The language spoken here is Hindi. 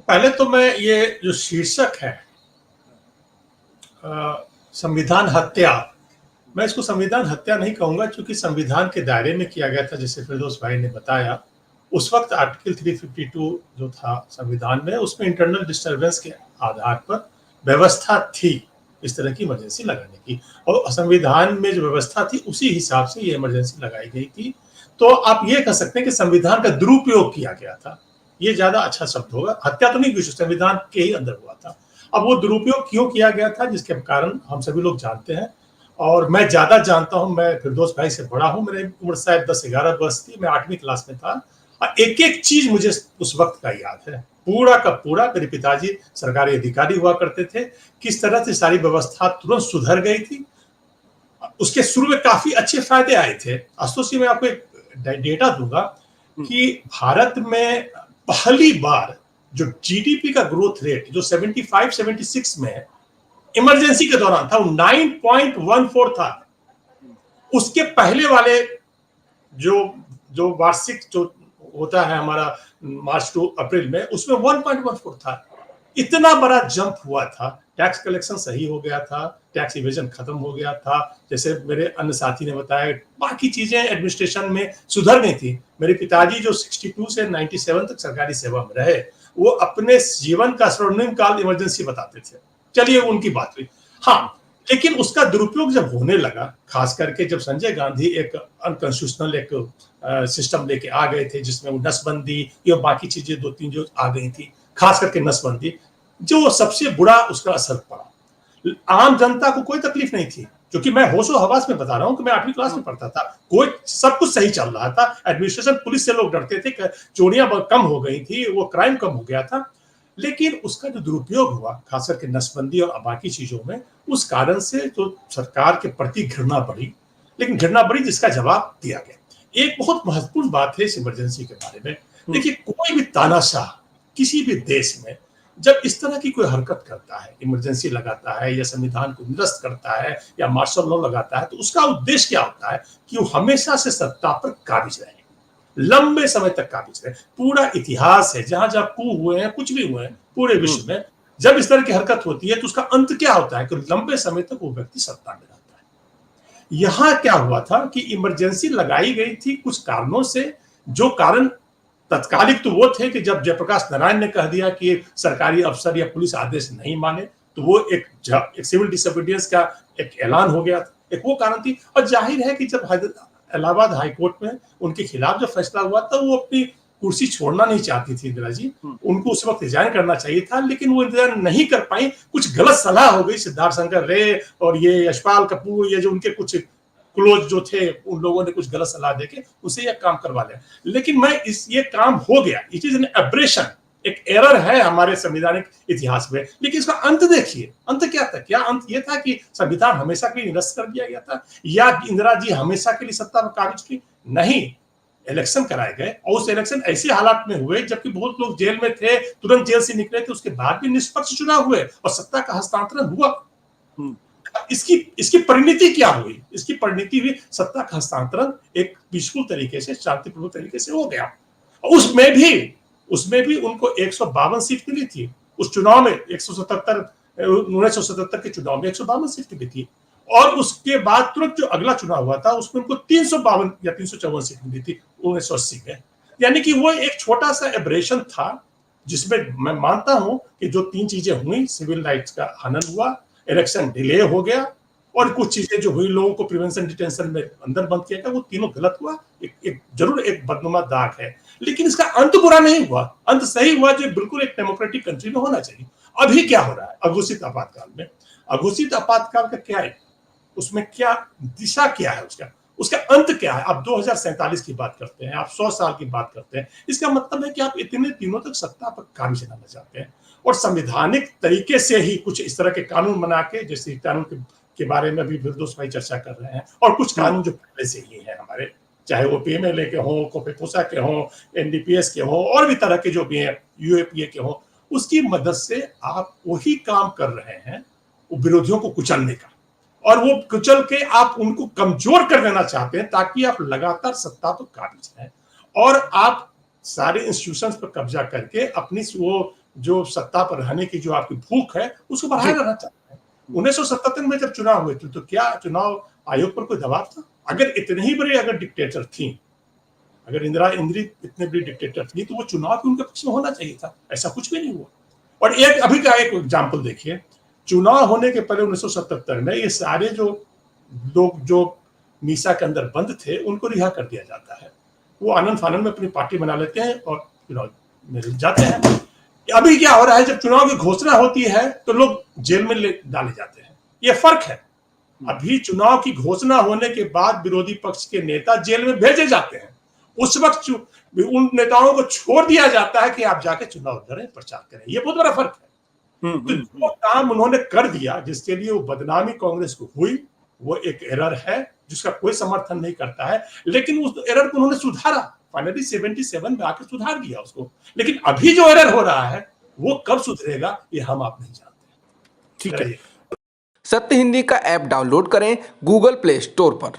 पहले तो मैं ये जो शीर्षक है संविधान हत्या, मैं इसको संविधान हत्या नहीं कहूंगा क्योंकि संविधान के दायरे में किया गया था। जैसे फिरदौस भाई ने बताया, उस वक्त आर्टिकल 352 जो था संविधान में, उसमें इंटरनल डिस्टर्बेंस के आधार पर व्यवस्था थी इस तरह की इमरजेंसी लगाने की, और संविधान में जो व्यवस्था थी उसी हिसाब से ये इमरजेंसी लगाई गई थी। तो आप ये कह सकते हैं कि संविधान का दुरुपयोग किया गया था, ये ज्यादा अच्छा शब्द होगा। हत्या तो नहीं, संविधान के ही अंदर हुआ था। अब वो दुरुपयोग क्यों किया गया था, जिसके कारण हम सभी लोग जानते हैं, और मैं ज्यादा जानता हूं। मैं फिरदौस भाई से बड़ा हूं, मेरी उम्र शायद 10-11 वर्ष थी, मैं 8वीं क्लास में था। एक एक चीज मुझे उस वक्त का याद है, पूरा का पूरा। मेरे पिताजी सरकारी अधिकारी हुआ करते थे, किस तरह से सारी व्यवस्था तुरंत सुधर गई थी। उसके शुरू में काफी अच्छे फायदे आए थे। आशुतोष, मैं आपको एक डेटा दूंगा कि भारत में पहली बार जो जीडीपी का ग्रोथ रेट जो 75-76 में इमरजेंसी के दौरान था, वो 9.14 था। उसके पहले वाले जो जो वार्षिक जो होता है हमारा मार्च टू अप्रैल में, उसमें 1.14 था। इतना बड़ा जंप हुआ था। टैक्स कलेक्शन सही हो गया था, टैक्स इवेजन खत्म हो गया था। जैसे मेरे अन्य साथी ने बताया, बाकी चीजें एडमिनिस्ट्रेशन में सुधर गई थी। मेरे पिताजी जो 62 से 97 तक सरकारी सेवा में रहे, वो अपने जीवन का स्वर्णिम काल इमरजेंसी बताते थे। चलिए, उनकी बात हुई। हाँ, लेकिन उसका दुरुपयोग जब होने लगा, खास करके जब संजय गांधी एक अनकॉन्स्टिट्यूशनल एक सिस्टम लेके आ गए थे, जिसमें वो नसबंदी या बाकी चीजें 2-3 जो आ गई थी, खास करके नसबंदी, जो सबसे बुरा उसका असर पड़ा। आम जनता को कोई तकलीफ नहीं थी, क्योंकि मैं होशो हवास में बता रहा हूं कि मैं 8वीं क्लास में पढ़ता था। कोई सब कुछ सही चल रहा था। एडमिनिस्ट्रेशन, पुलिस से लोग डरते थे, चोरियां कम हो गई थी, वो क्राइम कम हो गया था। लेकिन उसका जो दुरुपयोग हुआ, खास करके नसबंदी और बाकी चीजों में, उस कारण से तो सरकार के प्रति घृणा बढ़ी। लेकिन घृणा बढ़ी जिसका जवाब दिया गया। एक बहुत महत्वपूर्ण बात है इस इमरजेंसी के बारे में। देखिए, कोई भी तानाशाह किसी भी देश में जब इस तरह की कोई हरकत करता है, इमरजेंसी लगाता है या संविधान को निरस्त करता है या मार्शल लॉ लगाता है, तो उसका उद्देश्य क्या होता है कि वो हमेशा से सत्ता पर काबिज रहे, लंबे समय तक काबिज रहे। पूरा इतिहास है, जहां जहां कू हुए हैं, कुछ भी हुए हैं पूरे विश्व में, जब इस तरह की हरकत होती है तो उसका अंत क्या होता है कि लंबे समय तक वो व्यक्ति सत्ता में रहता है। यहां क्या हुआ था कि इमरजेंसी लगाई गई थी कुछ कारणों से। जो कारण तत्कालिक तो वो थे कि जब जयप्रकाश नारायण ने कह दिया कि सरकारी अफसर या पुलिस आदेश नहीं माने, तो वो एक सिविल डिसोबीडियंस का एक ऐलान हो गया था, एक वो कारण थी। और जाहिर है कि जब इलाहाबाद हाईकोर्ट में उनके खिलाफ जो फैसला हुआ, तो वो अपनी कुर्सी छोड़ना नहीं चाहती थी इंदिरा जी। उनको उस वक्त रिजाइन करना चाहिए था, लेकिन वो इंतजार नहीं कर पाई। कुछ गलत सलाह हो गई, सिद्धार्थ शंकर रे और ये यशपाल कपूर, ये जो उनके कुछ क्लोज जो थे, उन लोगों ने कुछ गलत सलाह देके उसे यह काम करवा लिया। लेकिन ये काम हो गया। इट इज एन एब्रेशन, एक एरर है हमारे संवैधानिक इतिहास में। लेकिन इसका अंत देखिए, अंत क्या था? क्या अंत ये था कि संविधान हमेशा के लिए निरस्त कर दिया गया था, या इंदिरा जी हमेशा के लिए सत्ता में काबिज की? नहीं, इलेक्शन कराए गए, और उस इलेक्शन ऐसे हालात में हुए जबकि बहुत लोग जेल में थे, तुरंत जेल से निकले थे, उसके बाद भी निष्पक्ष चुनाव हुए और सत्ता का हस्तांतरण हुआ। इसकी परिणति क्या हुई? इसकी परिणति हुई सत्ता का हस्तांतरण एक पीसफुल तरीके से, शांतिपूर्वक तरीके से हो गया। उसमें भी उनको 152 सीट मिली थी। उस चुनाव में 1977 के चुनाव में 152 सीट मिली थी, और उसके बाद तुरंत जो अगला चुनाव हुआ था उसमें उनको 352 या 354 सीट मिली थी 1980 में। यानी कि वो एक छोटा सा एब्रेशन था, जिसमें मैं मानता हूं कि जो 3 चीजें हुई, सिविल राइट्स का हनन हुआ, इलेक्शन डिले हो गया, और कुछ चीजें जो हुई, लोगों को प्रिवेंशन डिटेंशन में अंदर बंद किया गया, वो तीनों गलत हुआ। जरूर एक बदनुमा दाग है, लेकिन इसका अंत बुरा नहीं हुआ, अंत सही हुआ, जो बिल्कुल एक डेमोक्रेटिक कंट्री में होना चाहिए। अभी क्या हो रहा है अघोषित आपातकाल में? अघोषित आपातकाल का क्या है, उसमें क्या दिशा, क्या है उसका अंत क्या है? आप 2047 की बात करते हैं, आप 100 साल की बात करते हैं। इसका मतलब है कि आप इतने दिनों तक सत्ता पर काबिज रहना चाहते हैं, और संवैधानिक तरीके से ही कुछ इस तरह के कानून बना के, जैसे कानून के बारे में भी फिरदौस भाई चर्चा कर रहे हैं, और कुछ कानून जो पहले से ही है हमारे, चाहे वो पीएमएलए के हों, कोपेपोसा के हों, एनडीपीएस के हों, और भी तरह के जो भी हैं, यूएपीए के हों, उसकी मदद से आप वही काम कर रहे हैं, विरोधियों को कुचलने का, और वो कुचल के आप उनको कमजोर कर देना चाहते हैं, ताकि आप लगातार सत्ता पर काबिज रहें, और आप सारे इंस्टीट्यूशंस पर कब्जा करके अपनी वो जो सत्ता पर रहने की जो आपकी भूख है उसको बढ़ाए रहना चाहते हैं। 1977 में जब चुनाव हुए थे तो क्या चुनाव आयोग पर कोई दबाव था? अगर इतनी ही बड़ी अगर डिक्टेटर थी, अगर इंदिरा इंदिरी इतने बड़ी डिक्टेटर थी तो वो चुनाव भी उनके पक्ष में होना चाहिए था। ऐसा कुछ भी नहीं हुआ। और एक अभी का एक एग्जाम्पल देखिए, चुनाव होने के पहले 1977 में ये सारे जो लोग जो मीसा के अंदर बंद थे उनको रिहा कर दिया जाता है। वो आनंद फानंद में अपनी पार्टी बना लेते हैं और चुनाव में जाते हैं। अभी क्या हो रहा है, जब चुनाव की घोषणा होती है तो लोग जेल में डाले जाते हैं। ये फर्क है। अभी चुनाव की घोषणा होने के बाद विरोधी पक्ष के नेता जेल में भेजे जाते हैं। उस वक्त उन नेताओं को छोड़ दिया जाता है कि आप जाके चुनाव लड़ें, प्रचार करें। ये बहुत बड़ा फर्क है। तो जो काम उन्होंने कर दिया, जिसके लिए वो बदनामी कांग्रेस को हुई, वो एक एरर है जिसका कोई समर्थन नहीं करता है। लेकिन उस एरर को उन्होंने सुधारा, फाइनली 77 में आके सुधार दिया उसको। लेकिन अभी जो एरर हो रहा है वो कब सुधरेगा ये हम आप नहीं जानते। ठीक है। सत्य हिंदी का ऐप डाउनलोड करें गूगल प्ले स्टोर पर।